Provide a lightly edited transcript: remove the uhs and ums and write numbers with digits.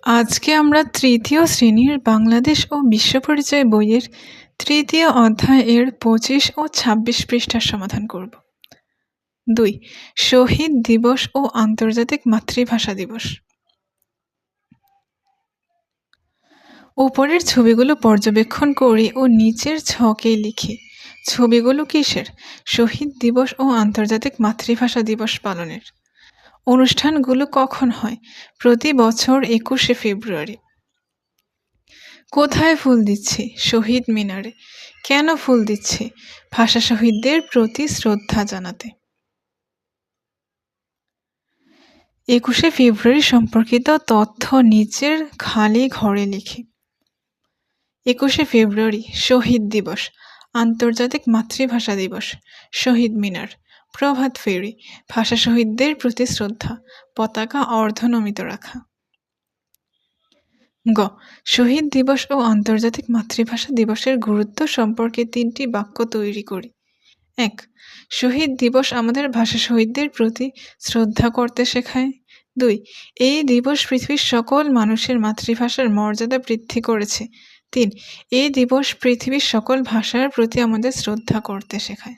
আজকে আমরা তৃতীয় শ্রেণীর বাংলাদেশ ও বিশ্ব পরিচয় বইয়ের তৃতীয় অধ্যায়ের ২৫ ও ২৬ পৃষ্ঠার সমাধান করব। ২. শহীদ দিবস ও আন্তর্জাতিক মাতৃভাষা দিবস। উপরের ছবিগুলো পর্যবেক্ষণ করি ও নিচের ছকে লিখি। ছবিগুলো কিসের? শহীদ দিবস ও আন্তর্জাতিক মাতৃভাষা দিবস পালনের। অনুষ্ঠানগুলো কখন হয়? প্রতি বছর ২১শে ফেব্রুয়ারি। কোথায় ফুল দিচ্ছি? শহীদ মিনারে। কেন ফুল দিচ্ছি? ভাষা শহীদদের প্রতি শ্রদ্ধা জানাতে। ২১শে ফেব্রুয়ারি সম্পর্কিত তথ্য নিচের খালি ঘরে লিখি। ২১শে ফেব্রুয়ারি শহীদ দিবস, আন্তর্জাতিক মাতৃভাষা দিবস, শহীদ মিনার, প্রভাত ফেরি, ভাষা শহীদদের প্রতি শ্রদ্ধা, পতাকা অর্ধনমিত রাখা। গ. শহীদ দিবস ও আন্তর্জাতিক মাতৃভাষা দিবসের গুরুত্ব সম্পর্কে ৩টি বাক্য তৈরি করি। ১. শহীদ দিবস আমাদের ভাষা শহীদদের প্রতি শ্রদ্ধা করতে শেখায়। ২. এই দিবস পৃথিবীর সকল মানুষের মাতৃভাষার মর্যাদা বৃদ্ধি করেছে। ৩. এই দিবস পৃথিবীর সকল ভাষার প্রতি আমাদের শ্রদ্ধা করতে শেখায়।